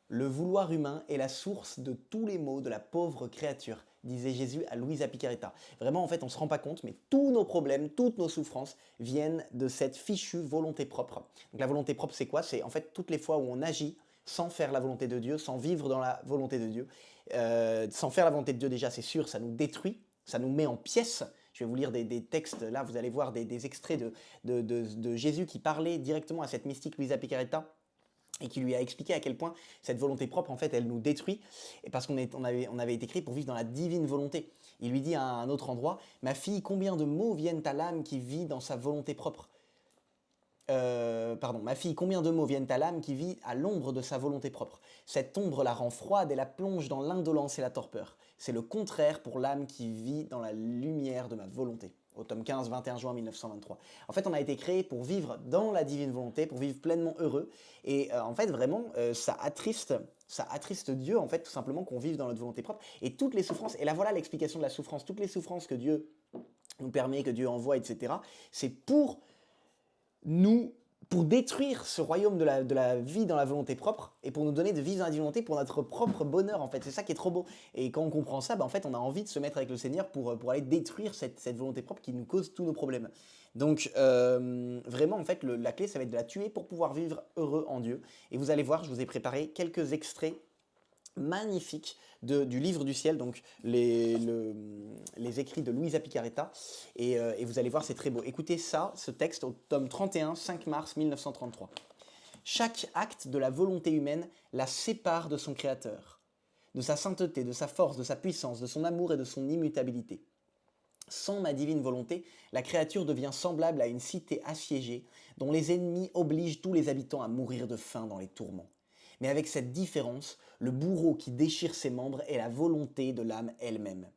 Le vouloir humain est la source de tous les maux de la pauvre créature, disait Jésus à Luisa Picaretta. Vraiment, en fait, on ne se rend pas compte, mais tous nos problèmes, toutes nos souffrances viennent de cette fichue volonté propre. Donc la volonté propre, c'est quoi? C'est en fait toutes les fois où on agit sans faire la volonté de Dieu, sans vivre dans la volonté de Dieu. Sans faire la volonté de Dieu, déjà, c'est sûr, ça nous détruit, ça nous met en pièces. Je vais vous lire des textes, là, vous allez voir des extraits de Jésus qui parlait directement à cette mystique Luisa Picaretta et qui lui a expliqué à quel point cette volonté propre, en fait, elle nous détruit, et parce on avait été créé pour vivre dans la divine volonté. Il lui dit à un autre endroit, « Ma fille, combien de maux viennent à l'âme qui vit dans sa volonté propre ?» Ma fille, combien de maux viennent à l'âme qui vit à l'ombre de sa volonté propre? Cette ombre la rend froide et la plonge dans l'indolence et la torpeur. C'est le contraire pour l'âme qui vit dans la lumière de ma volonté. Au tome 15, 21 juin 1923. En fait, on a été créé pour vivre dans la divine volonté, pour vivre pleinement heureux. Et en fait, vraiment, ça attriste Dieu, en fait, tout simplement, qu'on vive dans notre volonté propre. Et toutes les souffrances, et là voilà l'explication de la souffrance, toutes les souffrances que Dieu nous permet, que Dieu envoie, etc., c'est pour détruire ce royaume de la vie dans la volonté propre et pour nous donner de vivre dans la volonté pour notre propre bonheur, en fait. C'est ça qui est trop beau. Et quand on comprend ça, en fait, on a envie de se mettre avec le Seigneur pour aller détruire cette volonté propre qui nous cause tous nos problèmes. Donc, vraiment, en fait, la clé, ça va être de la tuer pour pouvoir vivre heureux en Dieu. Et vous allez voir, je vous ai préparé quelques extraits magnifique du livre du ciel, donc les écrits de Luisa Picaretta, et vous allez voir, c'est très beau. Écoutez ça, ce texte au tome 31, 5 mars 1933. Chaque acte de la volonté humaine la sépare de son Créateur, de sa sainteté, de sa force, de sa puissance, de son amour et de son immutabilité. Sans ma divine volonté, la créature devient semblable à une cité assiégée, dont les ennemis obligent tous les habitants à mourir de faim dans les tourments. Mais avec cette différence, le bourreau qui déchire ses membres est la volonté de l'âme elle-même.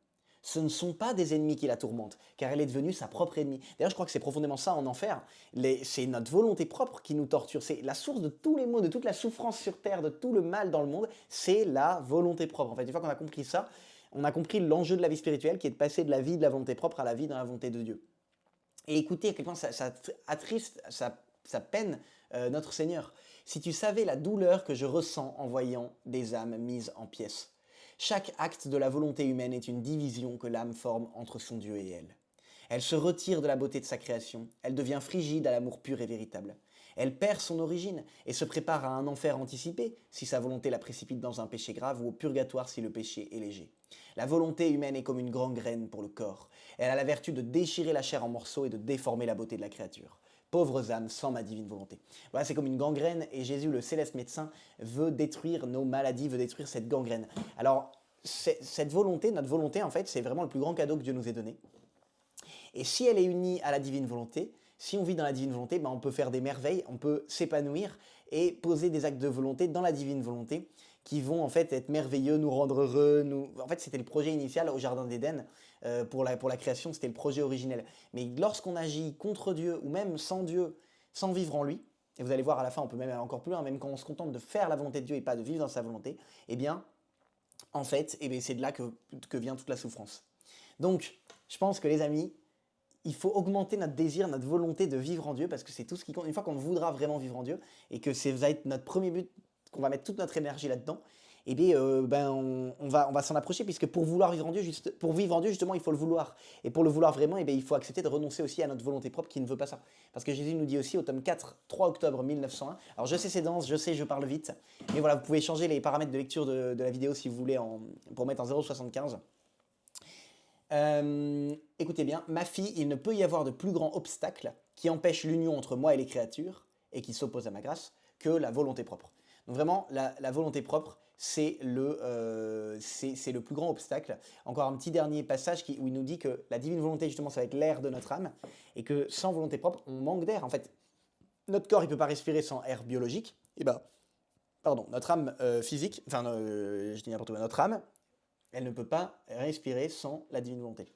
Ce ne sont pas des ennemis qui la tourmentent, car elle est devenue sa propre ennemie. D'ailleurs, je crois que c'est profondément ça en enfer. C'est notre volonté propre qui nous torture. C'est la source de tous les maux, de toute la souffrance sur terre, de tout le mal dans le monde. C'est la volonté propre. En fait, une fois qu'on a compris ça, on a compris l'enjeu de la vie spirituelle qui est de passer de la vie de la volonté propre à la vie dans la volonté de Dieu. Et écoutez à quel point ça attriste, ça peine notre Seigneur. Si tu savais la douleur que je ressens en voyant des âmes mises en pièces. Chaque acte de la volonté humaine est une division que l'âme forme entre son Dieu et elle. Elle se retire de la beauté de sa création, elle devient frigide à l'amour pur et véritable. Elle perd son origine et se prépare à un enfer anticipé si sa volonté la précipite dans un péché grave ou au purgatoire si le péché est léger. La volonté humaine est comme une gangrène pour le corps. Elle a la vertu de déchirer la chair en morceaux et de déformer la beauté de la créature. Pauvres âmes sans ma divine volonté. Voilà, c'est comme une gangrène et Jésus, le céleste médecin, veut détruire nos maladies, veut détruire cette gangrène. Alors, cette volonté, notre volonté, en fait, c'est vraiment le plus grand cadeau que Dieu nous ait donné. Et si elle est unie à la divine volonté, si on vit dans la divine volonté, on peut faire des merveilles, on peut s'épanouir et poser des actes de volonté dans la divine volonté qui vont en fait être merveilleux, nous rendre heureux. En fait, c'était le projet initial au Jardin d'Éden pour la création, c'était le projet originel. Mais lorsqu'on agit contre Dieu ou même sans Dieu, sans vivre en lui, et vous allez voir à la fin, on peut même aller encore plus loin, même quand on se contente de faire la volonté de Dieu et pas de vivre dans sa volonté, eh bien, en fait, c'est de là que vient toute la souffrance. Donc, je pense que les amis, il faut augmenter notre désir, notre volonté de vivre en Dieu, parce que c'est tout ce qui compte. Une fois qu'on voudra vraiment vivre en Dieu, et que ça va être notre premier but, qu'on va mettre toute notre énergie là-dedans, eh bien, on va s'en approcher, puisque pour vivre en Dieu, justement, il faut le vouloir. Et pour le vouloir vraiment, eh bien, il faut accepter de renoncer aussi à notre volonté propre qui ne veut pas ça. Parce que Jésus nous dit aussi au tome 4, 3 octobre 1901, alors je sais c'est dense, je sais je parle vite, mais voilà, vous pouvez changer les paramètres de lecture de la vidéo si vous voulez pour mettre en 0,75. Écoutez bien, ma fille, il ne peut y avoir de plus grand obstacle qui empêche l'union entre moi et les créatures, et qui s'oppose à ma grâce, que la volonté propre. Donc vraiment, la volonté propre, c'est le plus grand obstacle. Encore un petit dernier passage où il nous dit que la divine volonté, justement, ça va être l'air de notre âme, et que sans volonté propre, on manque d'air. En fait, notre corps, il ne peut pas respirer sans air biologique, et notre âme physique, je dis n'importe quoi, notre âme, elle ne peut pas respirer sans la divine volonté.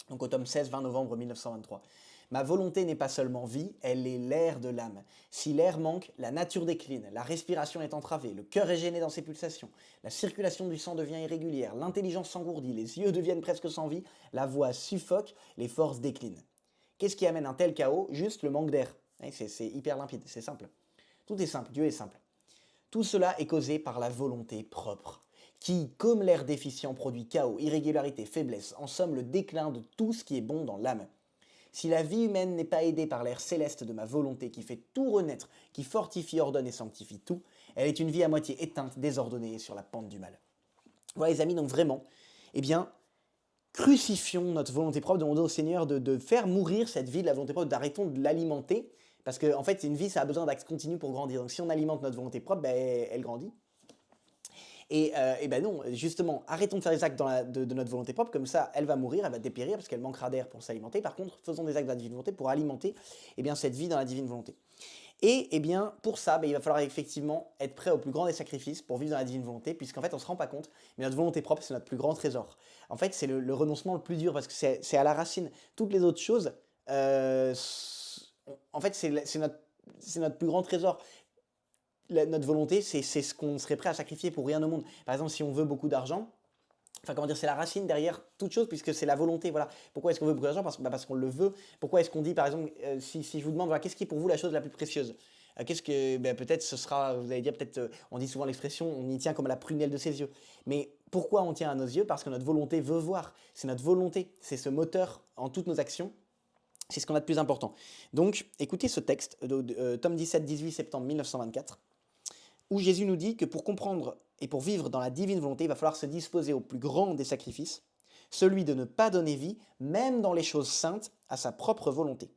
Donc au tome 16, 20 novembre 1923. Ma volonté n'est pas seulement vie, elle est l'air de l'âme. Si l'air manque, la nature décline, la respiration est entravée, le cœur est gêné dans ses pulsations, la circulation du sang devient irrégulière, l'intelligence s'engourdit, les yeux deviennent presque sans vie, la voix suffoque, les forces déclinent. Qu'est-ce qui amène un tel chaos? Juste le manque d'air. C'est hyper limpide, c'est simple. Tout est simple, Dieu est simple. Tout cela est causé par la volonté propre, qui, comme l'air déficient, produit chaos, irrégularité, faiblesse, en somme le déclin de tout ce qui est bon dans l'âme. Si la vie humaine n'est pas aidée par l'air céleste de ma volonté qui fait tout renaître, qui fortifie, ordonne et sanctifie tout, elle est une vie à moitié éteinte, désordonnée et sur la pente du mal. Voilà les amis, donc vraiment, eh bien, crucifions notre volonté propre, demandons au Seigneur de faire mourir cette vie de la volonté propre, d'arrêtons de l'alimenter, parce qu'en fait, une vie, ça a besoin d'axe continu pour grandir. Donc si on alimente notre volonté propre, ben, elle grandit. Et ben non, justement, arrêtons de faire des actes de notre volonté propre, comme ça, elle va mourir, elle va dépérir, parce qu'elle manquera d'air pour s'alimenter. Par contre, faisons des actes de la divine volonté pour alimenter eh bien, cette vie dans la divine volonté. Et eh bien, pour ça, ben, il va falloir effectivement être prêt au plus grand des sacrifices pour vivre dans la divine volonté, puisqu'en fait, on ne se rend pas compte, mais notre volonté propre, c'est notre plus grand trésor. En fait, c'est le renoncement le plus dur, parce que c'est à la racine. Toutes les autres choses, en fait, c'est notre plus grand trésor. Notre volonté, c'est ce qu'on serait prêt à sacrifier pour rien au monde. Par exemple, si on veut beaucoup d'argent, enfin comment dire, c'est la racine derrière toute chose, puisque c'est la volonté, voilà. Pourquoi est-ce qu'on veut beaucoup d'argent? Parce qu'on le veut. Pourquoi est-ce qu'on dit, par exemple, si je vous demande, voilà, qu'est-ce qui est pour vous la chose la plus précieuse? Qu'est-ce que, ben, peut-être ce sera, vous allez dire, peut-être, on dit souvent l'expression, on y tient comme à la prunelle de ses yeux. Mais pourquoi on tient à nos yeux? Parce que notre volonté veut voir. C'est notre volonté, c'est ce moteur en toutes nos actions. C'est ce qu'on a de plus important. Donc, écoutez ce texte, tome 17, 18 septembre 1924. Où Jésus nous dit que pour comprendre et pour vivre dans la divine volonté, il va falloir se disposer au plus grand des sacrifices, celui de ne pas donner vie, même dans les choses saintes, à sa propre volonté.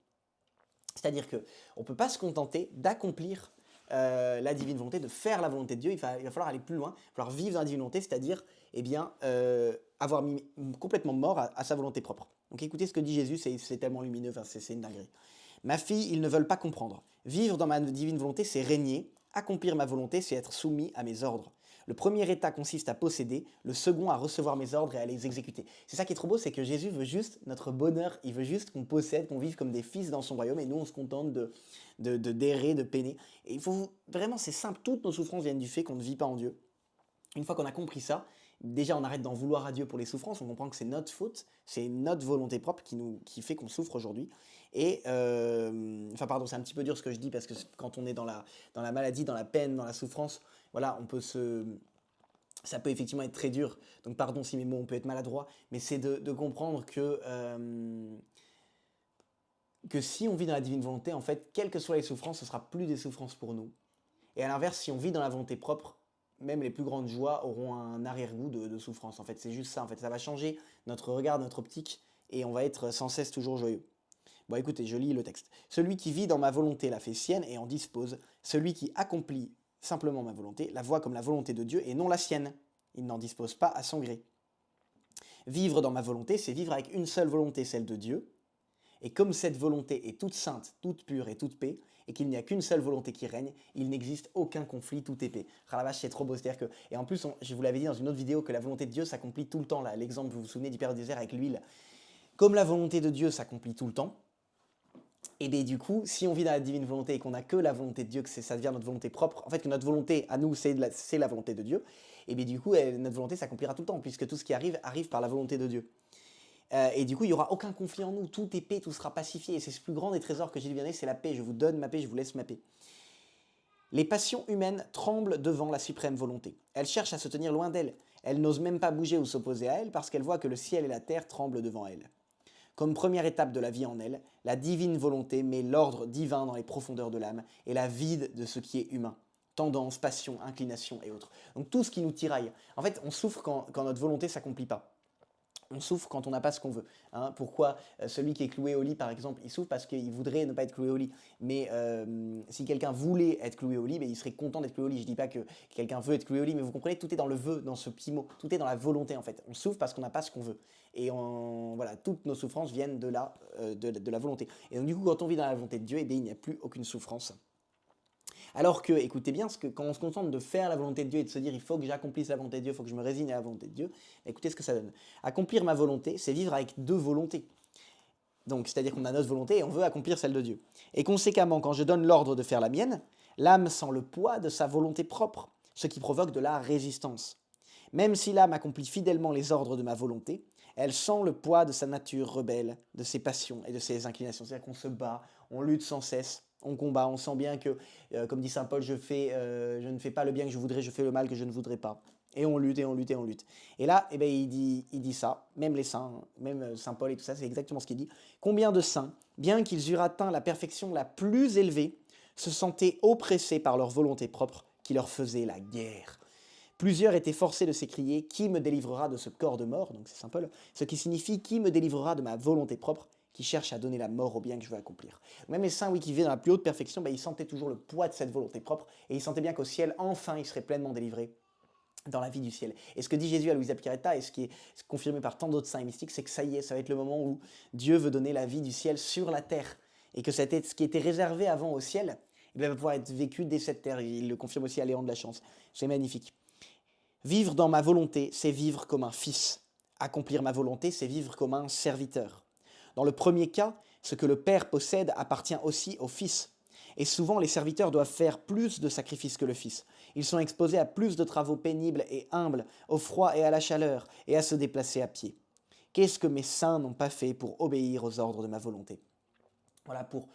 C'est-à-dire qu'on ne peut pas se contenter d'accomplir la divine volonté, de faire la volonté de Dieu, il va falloir aller plus loin, il va falloir vivre dans la divine volonté, c'est-à-dire eh bien, avoir mis complètement mort à sa volonté propre. Donc écoutez ce que dit Jésus, c'est tellement lumineux, enfin, c'est une dinguerie. Ma fille, ils ne veulent pas comprendre. Vivre dans ma divine volonté, c'est régner. Accomplir ma volonté, c'est être soumis à mes ordres. Le premier état consiste à posséder, le second à recevoir mes ordres et à les exécuter. C'est ça qui est trop beau, c'est que Jésus veut juste notre bonheur, il veut juste qu'on possède, qu'on vive comme des fils dans son royaume, et nous on se contente d'errer, de peiner. Et il faut vraiment, c'est simple, toutes nos souffrances viennent du fait qu'on ne vit pas en Dieu. Une fois qu'on a compris ça, déjà on arrête d'en vouloir à Dieu pour les souffrances, on comprend que c'est notre faute, c'est notre volonté propre qui fait qu'on souffre aujourd'hui. Et, enfin pardon, c'est un petit peu dur ce que je dis, parce que quand on est dans la maladie, dans la peine, dans la souffrance, voilà, ça peut effectivement être très dur. Donc pardon si mes mots, on peut être maladroit, mais c'est de comprendre que si on vit dans la divine volonté, en fait, quelles que soient les souffrances, ce sera plus des souffrances pour nous. Et à l'inverse, si on vit dans la volonté propre, même les plus grandes joies auront un arrière-goût de souffrance. En fait, c'est juste ça. En fait, ça va changer notre regard, notre optique, et on va être sans cesse toujours joyeux. Bon, écoutez, je lis le texte. Celui qui vit dans ma volonté la fait sienne et en dispose. Celui qui accomplit simplement ma volonté la voit comme la volonté de Dieu et non la sienne. Il n'en dispose pas à son gré. Vivre dans ma volonté, c'est vivre avec une seule volonté, celle de Dieu. Et comme cette volonté est toute sainte, toute pure et toute paix, et qu'il n'y a qu'une seule volonté qui règne, il n'existe aucun conflit, tout est paix. Ah la vache, c'est trop beau. C'est-à-dire que, et en plus, je vous l'avais dit dans une autre vidéo, que la volonté de Dieu s'accomplit tout le temps. Là, l'exemple, vous vous souvenez du Père du désert avec l'huile. Comme la volonté de Dieu s'accomplit tout le temps, et bien du coup, si on vit dans la divine volonté et qu'on n'a que la volonté de Dieu, que ça devient notre volonté propre, en fait que notre volonté à nous c'est la volonté de Dieu, et bien du coup notre volonté s'accomplira tout le temps, puisque tout ce qui arrive par la volonté de Dieu. Et du coup il n'y aura aucun conflit en nous, tout est paix, tout sera pacifié, et c'est ce plus grand des trésors que j'ai dit, c'est la paix, je vous donne ma paix, je vous laisse ma paix. Les passions humaines tremblent devant la suprême volonté, elles cherchent à se tenir loin d'elle, elles n'osent même pas bouger ou s'opposer à elle, parce qu'elles voient que le ciel et la terre tremblent devant elles. Comme première étape de la vie en elle, la divine volonté met l'ordre divin dans les profondeurs de l'âme et la vide de ce qui est humain. Tendance, passion, inclination et autres. Donc tout ce qui nous tiraille. En fait, on souffre quand notre volonté ne s'accomplit pas. On souffre quand on n'a pas ce qu'on veut. Hein. Pourquoi celui qui est cloué au lit, par exemple, il souffre parce qu'il voudrait ne pas être cloué au lit. Mais si quelqu'un voulait être cloué au lit, ben, il serait content d'être cloué au lit. Je ne dis pas que quelqu'un veut être cloué au lit, mais vous comprenez, tout est dans le vœu, dans ce petit mot. Tout est dans la volonté, en fait. On souffre parce qu'on n'a pas ce qu'on veut. Et voilà, toutes nos souffrances viennent de la volonté. Et donc, du coup, quand on vit dans la volonté de Dieu, eh bien, il n'y a plus aucune souffrance. Alors que, écoutez bien, quand on se contente de faire la volonté de Dieu et de se dire il faut que j'accomplisse la volonté de Dieu, il faut que je me résigne à la volonté de Dieu, écoutez ce que ça donne. Accomplir ma volonté, c'est vivre avec deux volontés. Donc, c'est-à-dire qu'on a notre volonté et on veut accomplir celle de Dieu. Et conséquemment, quand je donne l'ordre de faire la mienne, l'âme sent le poids de sa volonté propre, ce qui provoque de la résistance. Même si l'âme accomplit fidèlement les ordres de ma volonté, elle sent le poids de sa nature rebelle, de ses passions et de ses inclinations. C'est-à-dire qu'on se bat, on lutte sans cesse. on combat, on sent bien que, comme dit Saint Paul, je ne fais pas le bien que je voudrais, je fais le mal que je ne voudrais pas. Et on lutte, et on lutte, et on lutte. Et là, eh ben, il dit ça, même les saints, même Saint Paul et tout ça, c'est exactement ce qu'il dit. Combien de saints, bien qu'ils eurent atteint la perfection la plus élevée, se sentaient oppressés par leur volonté propre qui leur faisait la guerre. Plusieurs étaient forcés de s'écrier: Qui me délivrera de ce corps de mort? Donc c'est Saint Paul, ce qui signifie: Qui me délivrera de ma volonté propre, qui cherche à donner la mort au bien que je veux accomplir. Même les saints, oui, qui vivaient dans la plus haute perfection, ben, ils sentaient toujours le poids de cette volonté propre, et ils sentaient bien qu'au ciel, enfin, ils seraient pleinement délivrés dans la vie du ciel. Et ce que dit Jésus à Louisa Piccarreta, et ce qui est confirmé par tant d'autres saints et mystiques, c'est que ça y est, ça va être le moment où Dieu veut donner la vie du ciel sur la terre, et que ce qui était réservé avant au ciel, eh bien, va pouvoir être vécu dès cette terre. Il le confirme aussi à Léon de la Chance. C'est magnifique. Vivre dans ma volonté, c'est vivre comme un fils. Accomplir ma volonté, c'est vivre comme un serviteur. Dans le premier cas, ce que le Père possède appartient aussi au Fils. Et souvent, les serviteurs doivent faire plus de sacrifices que le Fils. Ils sont exposés à plus de travaux pénibles et humbles, au froid et à la chaleur, et à se déplacer à pied. Qu'est-ce que mes saints n'ont pas fait pour obéir aux ordres de ma volonté? Voilà, pour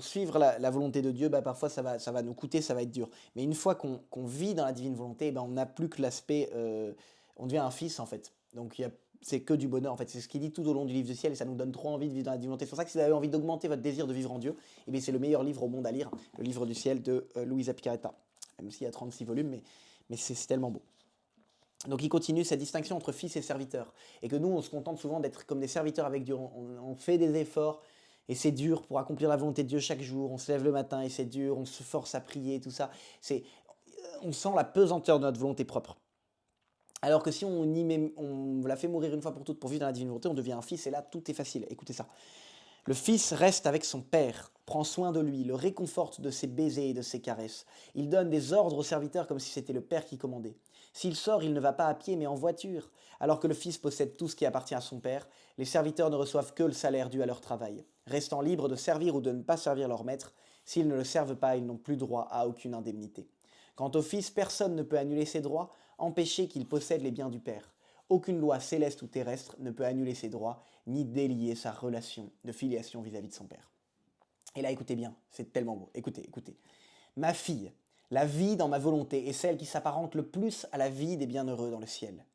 suivre la volonté de Dieu, bah, parfois ça va nous coûter, ça va être dur. Mais une fois qu'on vit dans la divine volonté, bah, on n'a plus que l'aspect, on devient un fils en fait. Donc c'est que du bonheur en fait. C'est ce qu'il dit tout au long du livre du ciel et ça nous donne trop envie de vivre dans la divine volonté. C'est pour ça que si vous avez envie d'augmenter votre désir de vivre en Dieu, eh bien, c'est le meilleur livre au monde à lire, le livre du ciel de Louisa Piccarreta. Même s'il y a 36 volumes, mais c'est tellement beau. Donc il continue cette distinction entre fils et serviteur. Et que nous, on se contente souvent d'être comme des serviteurs avec Dieu. On fait des efforts et c'est dur pour accomplir la volonté de Dieu chaque jour. On se lève le matin et c'est dur, on se force à prier, tout ça. On sent la pesanteur de notre volonté propre. Alors que si on la fait mourir une fois pour toutes pour vivre dans la divine volonté, on devient un fils et là, tout est facile. Écoutez ça. Le fils reste avec son père, prend soin de lui, le réconforte de ses baisers et de ses caresses. Il donne des ordres au serviteur comme si c'était le père qui commandait. S'il sort, il ne va pas à pied mais en voiture. Alors que le fils possède tout ce qui appartient à son père, les serviteurs ne reçoivent que le salaire dû à leur travail. Restant libres de servir ou de ne pas servir leur maître, s'ils ne le servent pas, ils n'ont plus droit à aucune indemnité. Quant au fils, personne ne peut annuler ses droits, empêcher qu'il possède les biens du père. Aucune loi céleste ou terrestre ne peut annuler ses droits, ni délier sa relation de filiation vis-à-vis de son père. Et là, écoutez bien, c'est tellement beau. Écoutez, écoutez. Ma fille, la vie dans ma volonté est celle qui s'apparente le plus à la vie des bienheureux dans le ciel.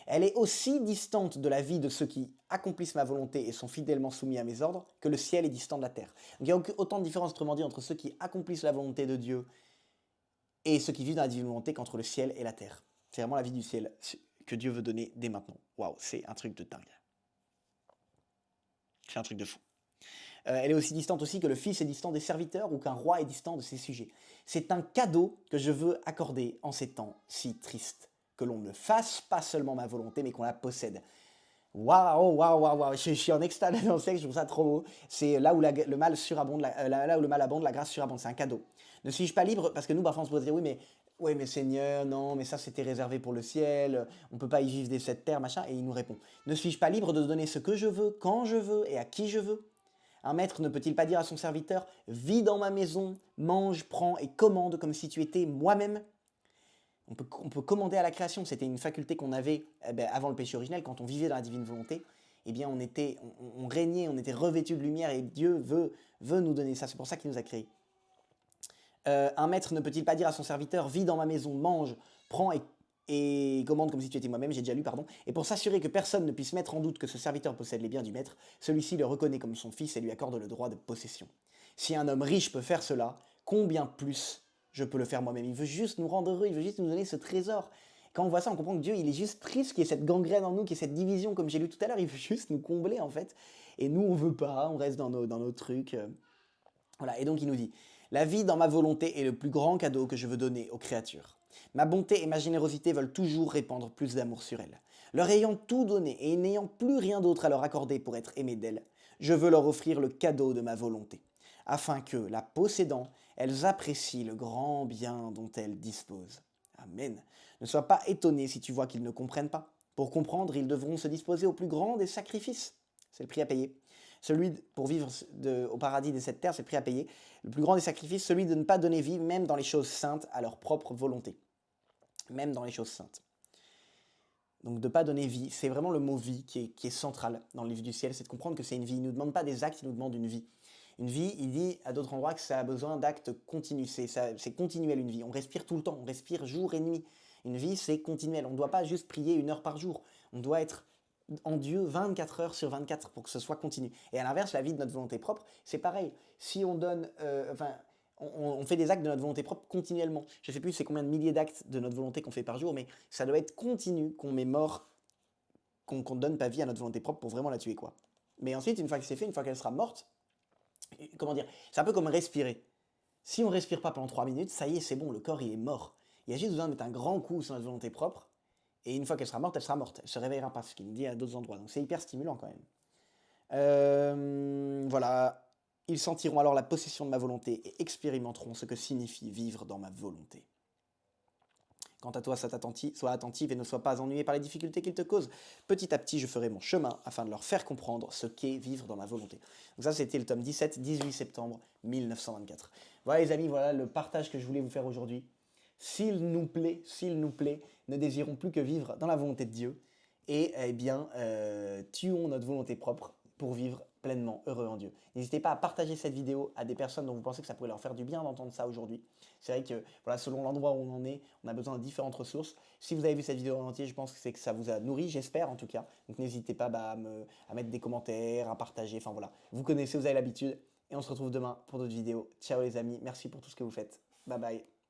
Elle est aussi distante de la vie de ceux qui accomplissent ma volonté et sont fidèlement soumis à mes ordres que le ciel est distant de la terre. Donc il y a autant de différence, autrement dit, entre ceux qui accomplissent la volonté de Dieu et ceux qui vivent dans la divine volonté qu'entre le ciel et la terre. C'est vraiment la vie du ciel que Dieu veut donner dès maintenant. Waouh, c'est un truc de dingue. C'est un truc de fou. Elle est aussi distante aussi que le fils est distant des serviteurs ou qu'un roi est distant de ses sujets. C'est un cadeau que je veux accorder en ces temps si tristes. Que l'on ne fasse pas seulement ma volonté, mais qu'on la possède. Waouh, waouh, waouh, waouh, je suis en extase dans le texte, je trouve ça trop beau. C'est là où le mal surabonde, là où le mal abonde, la grâce surabonde, c'est un cadeau. Ne suis-je pas libre? Parce que nous, parfois, on se pose dire, oui, mais Seigneur, non, mais ça c'était réservé pour le ciel, on ne peut pas y vivre de cette terre, machin. Et il nous répond, ne suis-je pas libre de donner ce que je veux, quand je veux et à qui je veux? Un maître ne peut-il pas dire à son serviteur, vis dans ma maison, mange, prends et commande comme si tu étais moi-même? On peut commander à la création, c'était une faculté qu'on avait avant le péché originel, quand on vivait dans la divine volonté, eh bien on régnait, on était revêtu de lumière et Dieu veut nous donner ça, c'est pour ça qu'il nous a créés. Un maître ne peut-il pas dire à son serviteur, vis dans ma maison, mange, prends et commande comme si tu étais moi-même, j'ai déjà lu, pardon. Et pour s'assurer que personne ne puisse mettre en doute que ce serviteur possède les biens du maître, celui-ci le reconnaît comme son fils et lui accorde le droit de possession. Si un homme riche peut faire cela, combien plus je peux le faire moi-même? Il veut juste nous rendre heureux, il veut juste nous donner ce trésor. Quand on voit ça, on comprend que Dieu, il est juste triste qu'il y ait cette gangrène en nous, qu'il y ait cette division, comme j'ai lu tout à l'heure, il veut juste nous combler en fait. Et nous, on veut pas, on reste dans nos trucs. Voilà, et donc il nous dit, la vie dans ma volonté est le plus grand cadeau que je veux donner aux créatures. Ma bonté et ma générosité veulent toujours répandre plus d'amour sur elles. Leur ayant tout donné et n'ayant plus rien d'autre à leur accorder pour être aimé d'elles, je veux leur offrir le cadeau de ma volonté, afin que, la possédant, elles apprécient le grand bien dont elles disposent. Amen. Ne sois pas étonné si tu vois qu'ils ne comprennent pas. Pour comprendre, ils devront se disposer au plus grand des sacrifices. C'est le prix à payer. Celui pour vivre au paradis de cette terre, c'est le prix à payer. Le plus grand des sacrifices, celui de ne pas donner vie, même dans les choses saintes, à leur propre volonté. Même dans les choses saintes. Donc de ne pas donner vie, c'est vraiment le mot vie qui est central dans le livre du ciel, c'est de comprendre que c'est une vie. Il ne nous demande pas des actes, il nous demande une vie. Une vie, il dit à d'autres endroits que ça a besoin d'actes continus. C'est continuel une vie. On respire tout le temps, on respire jour et nuit. Une vie, c'est continuel. On ne doit pas juste prier 1 heure par jour. On doit être en Dieu 24 heures sur 24 pour que ce soit continu. Et à l'inverse, la vie de notre volonté propre, c'est pareil. Si on donne, on fait des actes de notre volonté propre continuellement. Je ne sais plus c'est combien de milliers d'actes de notre volonté qu'on fait par jour, mais ça doit être continu, qu'on met mort, qu'on ne donne pas vie à notre volonté propre pour vraiment la tuer, quoi. Mais ensuite, une fois que c'est fait, une fois qu'elle sera morte, comment dire, c'est un peu comme respirer. Si on ne respire pas pendant 3 minutes, ça y est, c'est bon, le corps il est mort. Il y a juste besoin de mettre un grand coup sur notre volonté propre, et une fois qu'elle sera morte, elle sera morte. Elle se réveillera pas, ce qu'il me dit à d'autres endroits. Donc c'est hyper stimulant quand même. Voilà. Ils sentiront alors la possession de ma volonté et expérimenteront ce que signifie vivre dans ma volonté. Quant à toi, sois attentive et ne sois pas ennuyé par les difficultés qu'ils te causent. Petit à petit, je ferai mon chemin afin de leur faire comprendre ce qu'est vivre dans ma volonté. Donc ça, c'était le tome 17, 18 septembre 1924. Voilà les amis, voilà le partage que je voulais vous faire aujourd'hui. S'il nous plaît, ne désirons plus que vivre dans la volonté de Dieu et eh bien, tuons notre volonté propre pour vivre pleinement heureux en Dieu. N'hésitez pas à partager cette vidéo à des personnes dont vous pensez que ça pourrait leur faire du bien d'entendre ça aujourd'hui. C'est vrai que voilà, selon l'endroit où on en est, on a besoin de différentes ressources. Si vous avez vu cette vidéo en entier, je pense que c'est que ça vous a nourri, j'espère en tout cas. Donc n'hésitez pas à mettre des commentaires, à partager, enfin voilà. Vous connaissez, vous avez l'habitude. Et on se retrouve demain pour d'autres vidéos. Ciao les amis, merci pour tout ce que vous faites. Bye bye.